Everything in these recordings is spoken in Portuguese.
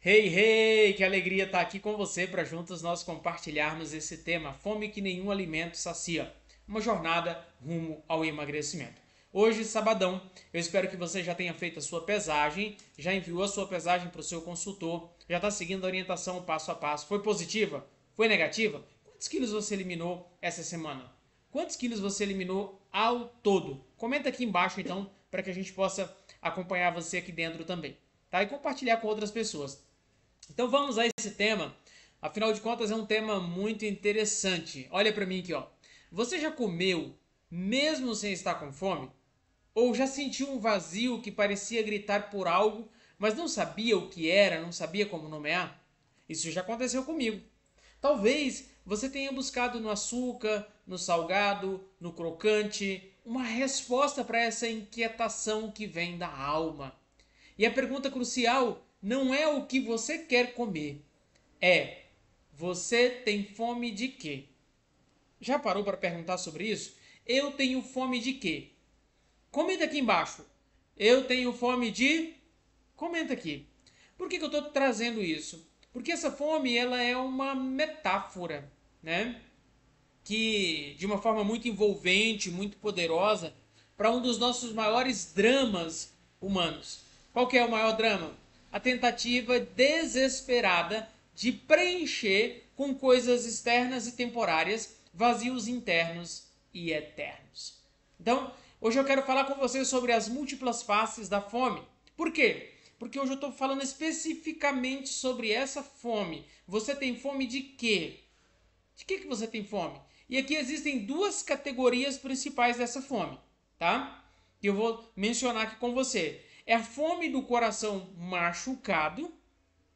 Hey, hey, que alegria estar aqui com você para juntos nós compartilharmos esse tema, fome que nenhum alimento sacia, uma jornada rumo ao emagrecimento. Hoje, sabadão, eu espero que você já tenha feito a sua pesagem, já enviou a sua pesagem para o seu consultor, já está seguindo a orientação passo a passo. Foi positiva? Foi negativa? Quantos quilos você eliminou essa semana? Quantos quilos você eliminou ao todo? Comenta aqui embaixo então, para que a gente possa acompanhar você aqui dentro também, tá? E compartilhar com outras pessoas. Então vamos a esse tema. Afinal de contas é um tema muito interessante. Olha para mim aqui, ó. Você já comeu mesmo sem estar com fome? Ou já sentiu um vazio que parecia gritar por algo, mas não sabia o que era, não sabia como nomear? Isso já aconteceu comigo. Talvez você tenha buscado no açúcar, no salgado, no crocante, uma resposta para essa inquietação que vem da alma. E a pergunta crucial não é o que você quer comer, é: você tem fome de quê? Já parou para perguntar sobre isso? Eu tenho fome de quê? Comenta aqui embaixo. Eu tenho fome de. Comenta aqui. Por que eu estou trazendo isso? Porque essa fome ela é uma metáfora, né? Que de uma forma muito envolvente, muito poderosa, para um dos nossos maiores dramas humanos. Qual que é o maior drama? A tentativa desesperada de preencher com coisas externas e temporárias vazios internos e eternos. Então, hoje eu quero falar com você sobre as múltiplas faces da fome. Por quê? Porque hoje eu estou falando especificamente sobre essa fome. Você tem fome de quê? De que você tem fome? E aqui existem duas categorias principais dessa fome, tá? Que eu vou mencionar aqui com você. É a fome do coração machucado,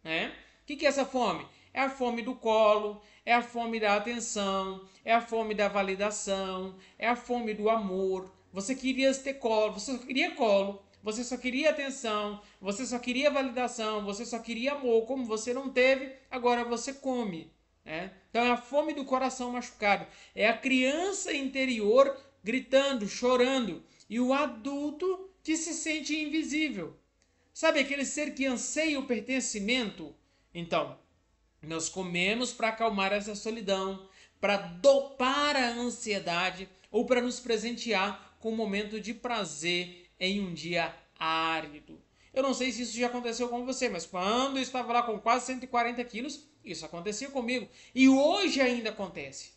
né? O que é essa fome? É a fome do colo, é a fome da atenção, é a fome da validação, é a fome do amor. Você queria ter colo, você só queria colo, você só queria atenção, você só queria validação, você só queria amor. Como você não teve, agora você come. Né? Então é a fome do coração machucado. É a criança interior gritando, chorando. E o adulto que se sente invisível. Sabe aquele ser que anseia o pertencimento? Então, nós comemos para acalmar essa solidão, para dopar a ansiedade ou para nos presentear com um momento de prazer em um dia árido. Eu não sei se isso já aconteceu com você, mas quando eu estava lá com quase 140 quilos, isso acontecia comigo. E hoje ainda acontece.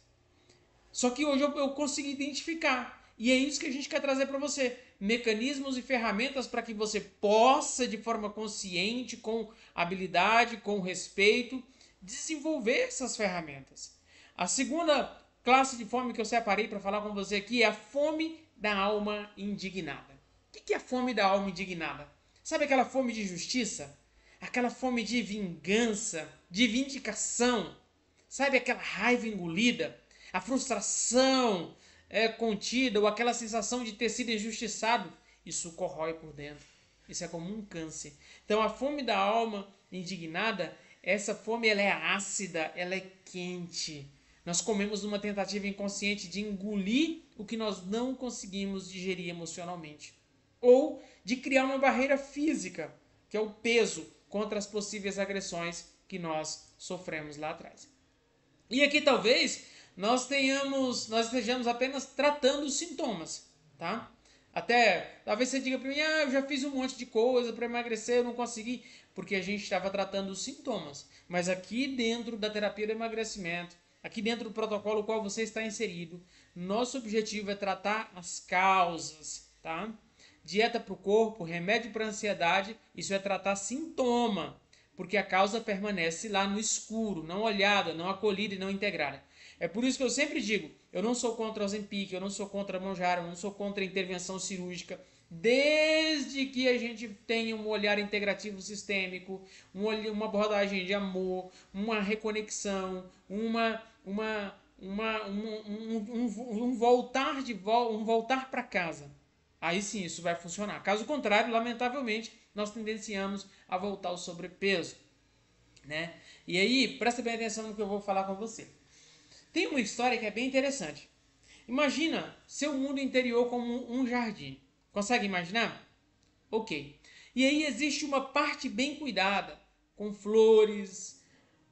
Só que hoje eu consegui identificar. E é isso que a gente quer trazer para você. Mecanismos e ferramentas para que você possa, de forma consciente, com habilidade, com respeito, desenvolver essas ferramentas. A segunda classe de fome que eu separei para falar com você aqui é a fome da alma indignada. O que é a fome da alma indignada? Sabe aquela fome de justiça? Aquela fome de vingança, de vindicação? Sabe aquela raiva engolida? A frustração contida ou aquela sensação de ter sido injustiçado? Isso corrói por dentro. Isso é como um câncer. Então a fome da alma indignada, essa fome ela é ácida, ela é quente. Nós comemos numa tentativa inconsciente de engolir o que nós não conseguimos digerir emocionalmente. Ou de criar uma barreira física, que é o peso contra as possíveis agressões que nós sofremos lá atrás. E aqui talvez nós estejamos apenas tratando os sintomas, tá? Até, talvez você diga para mim, eu já fiz um monte de coisa para emagrecer, eu não consegui, porque a gente estava tratando os sintomas. Mas aqui dentro da terapia do emagrecimento, aqui dentro do protocolo no qual você está inserido, nosso objetivo é tratar as causas, tá? Dieta para o corpo, remédio para a ansiedade, isso é tratar sintoma, porque a causa permanece lá no escuro, não olhada, não acolhida e não integrada. É por isso que eu sempre digo, eu não sou contra o Ozempic, eu não sou contra a Mounjaro, eu não sou contra a intervenção cirúrgica, desde que a gente tenha um olhar integrativo sistêmico, uma abordagem de amor, uma reconexão, um voltar para casa. Aí sim isso vai funcionar. Caso contrário, lamentavelmente, nós tendenciamos a voltar ao sobrepeso, né? E aí, presta bem atenção no que eu vou falar com você. Tem uma história que é bem interessante. Imagina seu mundo interior como um jardim. Consegue imaginar? Ok. E aí existe uma parte bem cuidada, com flores,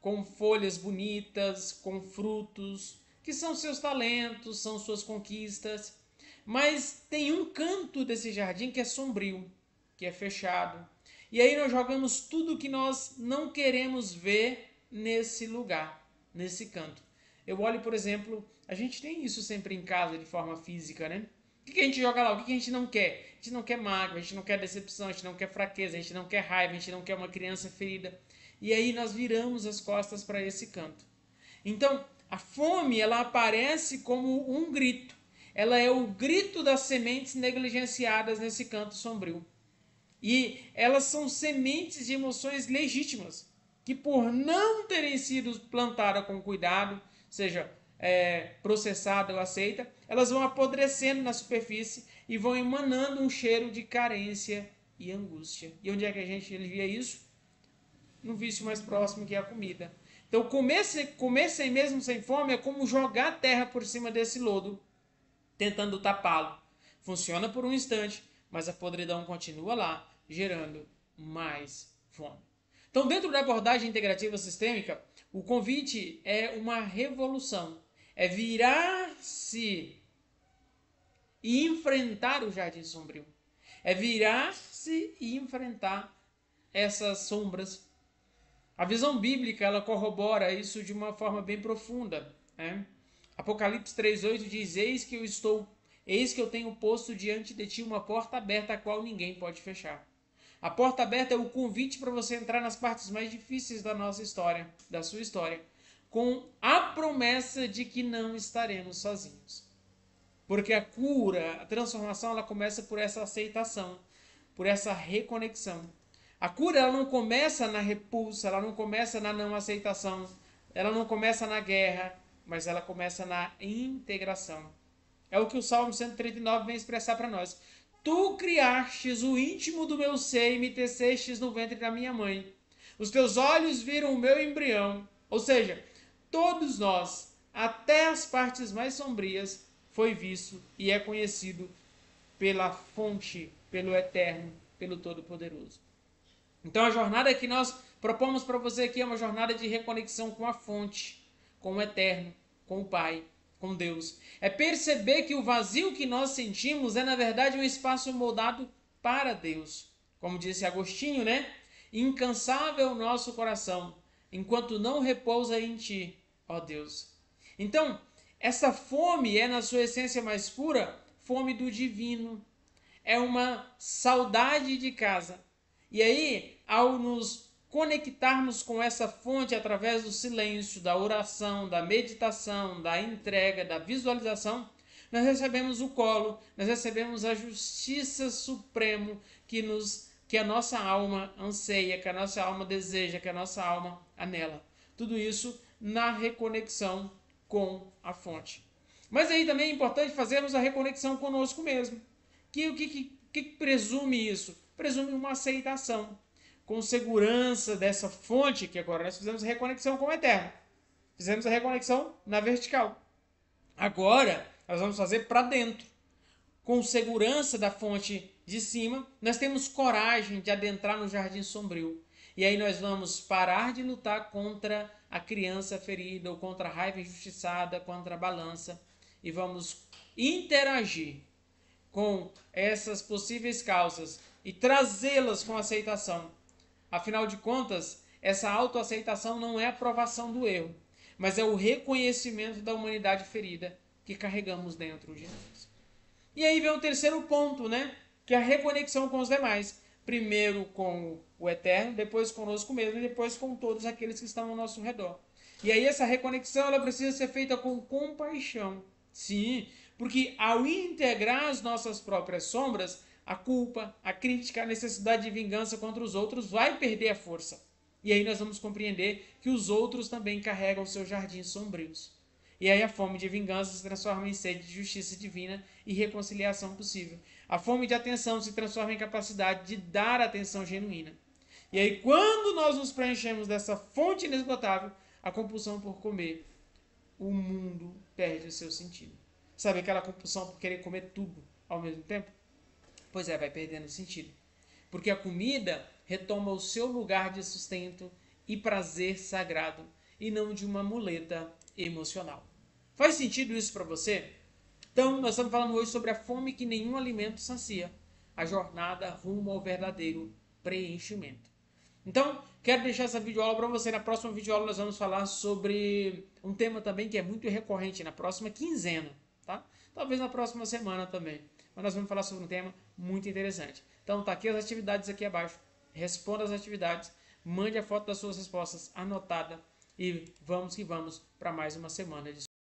com folhas bonitas, com frutos, que são seus talentos, são suas conquistas. Mas tem um canto desse jardim que é sombrio, que é fechado. E aí nós jogamos tudo que nós não queremos ver nesse lugar, nesse canto. Eu olho, por exemplo, a gente tem isso sempre em casa de forma física, né? O que a gente joga lá? O que a gente não quer? A gente não quer mágoa, a gente não quer decepção, a gente não quer fraqueza, a gente não quer raiva, a gente não quer uma criança ferida. E aí nós viramos as costas para esse canto. Então, a fome, ela aparece como um grito. Ela é o grito das sementes negligenciadas nesse canto sombrio. E elas são sementes de emoções legítimas, que por não terem sido plantadas com cuidado, seja processada ou aceita, elas vão apodrecendo na superfície e vão emanando um cheiro de carência e angústia. E onde é que a gente via isso? No vício mais próximo, que é a comida. Então, comer sem mesmo sem fome é como jogar terra por cima desse lodo, tentando tapá-lo. Funciona por um instante, mas a podridão continua lá, gerando mais fome. Então, dentro da abordagem integrativa sistêmica, o convite é uma revolução. É virar-se e enfrentar o jardim sombrio. É virar-se e enfrentar essas sombras. A visão bíblica, ela corrobora isso de uma forma bem profunda, né? Apocalipse 3:8 diz: eis que eu tenho posto diante de ti uma porta aberta, a qual ninguém pode fechar. A porta aberta é o convite para você entrar nas partes mais difíceis da nossa história, da sua história, com a promessa de que não estaremos sozinhos. Porque a cura, a transformação, ela começa por essa aceitação, por essa reconexão. A cura, ela não começa na repulsa, ela não começa na não aceitação, ela não começa na guerra, mas ela começa na integração. É o que o Salmo 139 vem expressar para nós. Tu criastes o íntimo do meu ser e me tecestes no ventre da minha mãe. Os teus olhos viram o meu embrião. Ou seja, todos nós, até as partes mais sombrias, foi visto e é conhecido pela fonte, pelo eterno, pelo todo-poderoso. Então a jornada que nós propomos para você aqui é uma jornada de reconexão com a fonte, com o eterno, com o Pai, com Deus. É perceber que o vazio que nós sentimos é, na verdade, um espaço moldado para Deus. Como disse Agostinho, né? Incansável o nosso coração, enquanto não repousa em ti, ó Deus. Então, essa fome é, na sua essência mais pura, fome do divino. É uma saudade de casa. E aí, ao nos conectarmos com essa fonte através do silêncio, da oração, da meditação, da entrega, da visualização, nós recebemos o colo, nós recebemos a justiça suprema que a nossa alma anseia, que a nossa alma deseja, que a nossa alma anela. Tudo isso na reconexão com a fonte. Mas aí também é importante fazermos a reconexão conosco mesmo. O que presume isso? Presume uma aceitação, com segurança dessa fonte, que agora nós fizemos a reconexão com o eterno. Fizemos a reconexão na vertical. Agora, nós vamos fazer para dentro. Com segurança da fonte de cima, nós temos coragem de adentrar no jardim sombrio. E aí nós vamos parar de lutar contra a criança ferida, ou contra a raiva injustiçada, contra a balança, e vamos interagir com essas possíveis causas e trazê-las com aceitação. Afinal de contas, essa autoaceitação não é a aprovação do erro, mas é o reconhecimento da humanidade ferida que carregamos dentro de nós. E aí vem o terceiro ponto, né? Que é a reconexão com os demais. Primeiro com o eterno, depois conosco mesmo e depois com todos aqueles que estão ao nosso redor. E aí essa reconexão, ela precisa ser feita com compaixão. Sim, porque ao integrar as nossas próprias sombras, a culpa, a crítica, a necessidade de vingança contra os outros vai perder a força. E aí nós vamos compreender que os outros também carregam seus jardins sombrios. E aí a fome de vingança se transforma em sede de justiça divina e reconciliação possível. A fome de atenção se transforma em capacidade de dar atenção genuína. E aí quando nós nos preenchemos dessa fonte inesgotável, a compulsão por comer, o mundo perde o seu sentido. Sabe aquela compulsão por querer comer tudo ao mesmo tempo? Pois é, vai perdendo sentido. Porque a comida, retoma o seu lugar de sustento e prazer sagrado, e não de uma muleta emocional. Faz sentido isso para você? Então, nós estamos falando hoje sobre a fome que nenhum alimento sacia, a jornada rumo ao verdadeiro preenchimento. Então, quero deixar essa videoaula para você. Na próxima videoaula nós vamos falar sobre um tema também que é muito recorrente na próxima quinzena, tá? Talvez na próxima semana também. Mas nós vamos falar sobre um tema muito interessante. Então, tá aqui as atividades aqui abaixo. Responda as atividades, mande a foto das suas respostas anotada e vamos que vamos para mais uma semana de